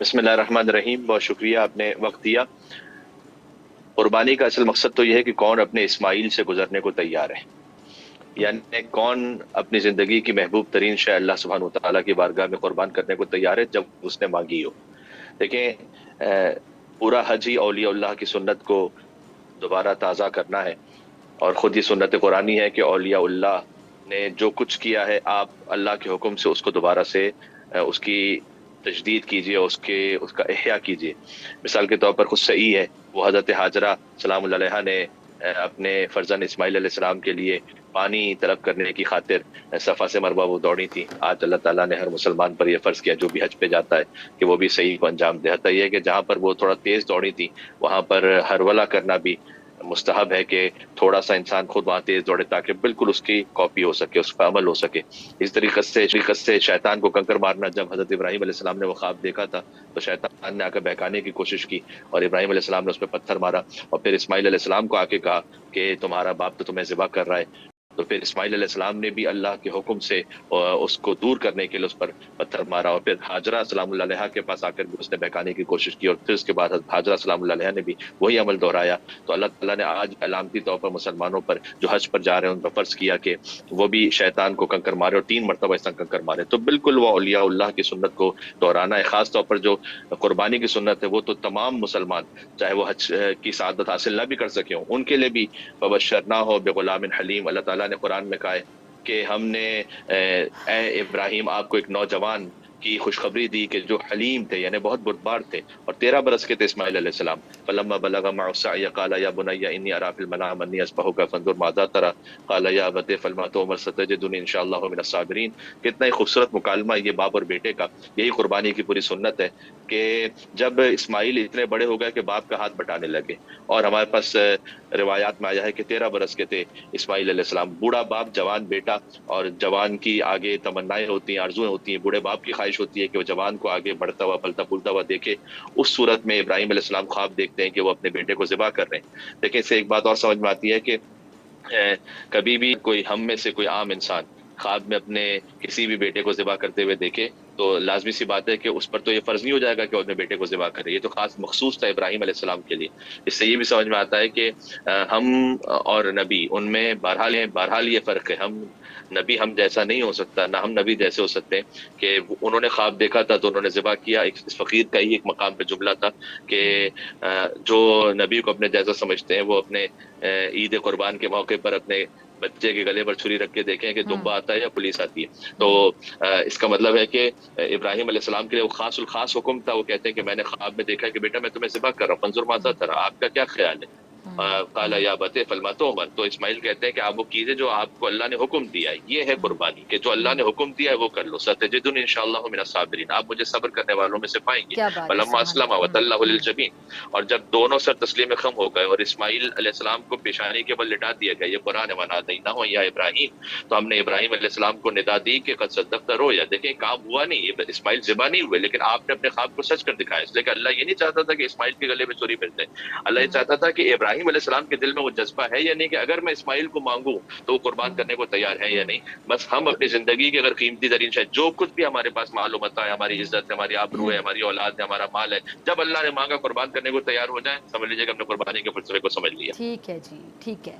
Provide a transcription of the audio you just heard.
बिस्मिल्लाहिर्रहमानिर्रहीम। बहुत शुक्रिया, आपने वक्त दिया। कुर्बानी का असल मकसद तो यह है कि कौन अपने इस्माइल से गुजरने को तैयार है, यानी कौन अपनी जिंदगी की महबूब तरीन शय अल्लाह सुब्हानहू व तआला की बारगाह में कुर्बान करने को तैयार है जब उसने मांगी हो। देखें, पूरा हज ही औलिया की सुन्नत को दोबारा ताज़ा करना है, और खुद ही सुन्नत कुरानी है कि औलिया ने जो कुछ किया है, आप अल्लाह के हुक्म से उसको दोबारा से उसकी तजदीद कीजिए, उसका इह्या कीजिए। मिसाल के तौर पर खुद सही है, वो हजरत हाजरा सलाम अलैहा ने अपने फर्जंद इस्माइल अलैहिस्सलाम के लिए पानी तलब करने की खातिर सफा से मरवा वो दौड़ी थी। आज अल्लाह ताला ने हर मुसलमान पर यह फर्ज किया जो भी हज पे जाता है कि वो भी सही को अंजाम दे। हत्ता यह है कि जहां पर वो थोड़ा तेज दौड़ी थी, वहां पर हरवला करना भी मुस्तहब है कि थोड़ा सा इंसान खुद वहां तेज दौड़े ताकि बिल्कुल उसकी कॉपी हो सके, उस पर अमल हो सके। इस तरीके से शैतान को कंकर मारना, जब हजरत इब्राहिम अलैहिस्सलाम ने वो ख्वाब देखा था तो शैतान ने आकर बहकाने की कोशिश की और इब्राहिम अलैहिस्सलाम ने उस पर पत्थर मारा, और फिर इस्माइल अलैहिस्सलाम को आके कहा कि तुम्हारा बाप तो तुम्हें ज़िबा कर रहा है। तो फिर इस्माइल अलैहिस्सलाम ने भी अल्लाह के हुक्म से उसको दूर करने के लिए उस पर पत्थर मारा, और फिर हाजरा सलाम अलैहा के पास आकर भी उसने बहकाने की कोशिश की, और फिर उसके बाद हाजरा सलाम अलैहा ने भी वही अमल दोहराया। तो अल्लाह ताला ने आज अलामती तौर पर मुसलमानों पर जो हज पर जा रहे हैं उन पर फर्ज किया कि वो भी शैतान को कंकर मारे, और 3 मरतबा इस तरह कंकर मारे। तो बिल्कुल वो औलिया उल्लाह की सुन्नत को दोहराना है। खास तौर पर जो कुर्बानी की सुन्नत है वो तो तमाम मुसलमान, चाहे वो हज की सआदत हासिल ना भी कर सके हों, उनके लिए भी बबशरना हो बेगुलामिन हलीम। अल्लाह ताला ने कुरान में कहा है कि हमने ए इब्राहिम आपको एक नौजवान की खुशखबरी दी कि जो हलीम थे, यानी बहुत बुर्दबार थे, और 13 बरस के थे इस्माइल अलैहिस्सलाम। फलम्मा बलगा मअहु सअय क़ाल या बुनय्या इन्नी अरा फ़िल मनाम अन्नी अज़बहुका फ़ंज़ुर माज़ा तरा क़ाल या अबती फ़अल मा तु'मर सतजिदुनी इंशाअल्लाहु मिनस साबिरीन। कितना ही खूबसूरत मुकालमा ये बाप और बेटे का। यही कुर्बानी की पूरी सुन्नत है कि जब इस्माइल इतने बड़े हो गए कि बाप का हाथ बटाने लगे, और हमारे पास रिवायात में आया है कि 13 बरस के थे इस्माइल अलैहिस्सलाम। बूढ़ा बाप, जवान बेटा, और जवान की आगे तमन्नाएं होती हैं, आरजुएं होती हैं। बूढ़े बाप की ख्वाहिश होती है कि वो जवान को आगे बढ़ता हुआ, फलता फूलता हुआ देखे। उस सूरत में इब्राहिम अलैहिस्सलाम ख्वाब देखते हैं कि वो अपने बेटे को ज़िबा कर रहे हैं। देखिए, इससे एक बात और समझ में आती है कि कभी भी कोई हम में से कोई आम इंसान ख्वाब में अपने किसी भी बेटे को ज़िबा करते हुए देखे तो लाजमी सी बात है कि उस पर तो ये फर्ज नहीं हो जाएगा कि वो अपने बेटे को ज़िबा करे। ये तो खास मखसूस था इब्राहिम अलैहिस्सलाम के लिए। इससे ये भी समझ में आता है कि हम और नबी, उनमें बहरहाल ये फर्क है। हम नबी हम जैसा नहीं हो सकता, ना हम नबी जैसे हो सकते हैं कि उन्होंने ख्वाब देखा था तो उन्होंने ज़िबा किया। इस फकीर का ही एक मकाम पे जुमला था कि जो नबी को अपने जैसा समझते हैं वो अपने ईद कुर्बान के मौके पर अपने बच्चे के गले पर छुरी रख के देखें कि दुम्बा आता है या पुलिस आती है। तो इसका मतलब है कि इब्राहिम अलैहिस्सलाम के लिए वो खासुल खास हुक्म था। वो कहते हैं कि मैंने ख्वाब में देखा है कि बेटा मैं तुम्हें ज़िबा कर रहा हूँ, फंजुर माज़ा तरा, आपका क्या ख्याल है? काला या बते फलमा तो उमर। तो इस्माइल कहते हैं कि आप वो कीजिए जो आपको अल्लाह ने हुक्म दिया है। ये है कुर्बानी कि जो अल्लाह ने हुक्म दिया है वो कर लो। सतजिदुनी इंशाअल्लाहु मिनस साबिरीन, आप मुझे सब्र करने वालों में से पाएंगे। क्या बात है, फलम्मा सुभान अस्लमा व तल्लहु लिल अल्लाह। जबीन, और जब दोनों सर तस्लीम खम हो गए और इस्माइल अलैहिस्सलाम को पेशानी के बल लिटा दिया गया, ये कुरान वनादैनाहु या इब्राहिम, तो हमने इब्राहिम अलैहिस्सलाम को निदा दी कि कद सद्दक़्ता रुया। देखें, काम हुआ नहीं, इस्माइल ज़िबा नहीं हुए, लेकिन आपने अपने ख्वाब को सच कर दिखाया। इसलिए कि अल्लाह ये नहीं चाहता था कि इस्माइल के गले में छुरी मिल जाए। अल्लाह ये चाहता था कि इब्राहिम अलैहिस्सलाम के दिल में वो जज्बा है या नहीं कि अगर मैं इस्माइल को मांगू तो वो कुर्बान करने को तैयार है या नहीं। बस हम अपनी जिंदगी की अगर कीमती तरीन शायद जो कुछ भी हमारे पास मालूमत है, हमारी इज्जत है, हमारी आबरू है, हमारी औलाद है, हमारा माल है, जब अल्लाह ने मांगा कुर्बान करने को तैयार हो जाए, समझ लीजिए कि हमने कुर्बानी के फलसफे को समझ लिया। ठीक है जी, ठीक है।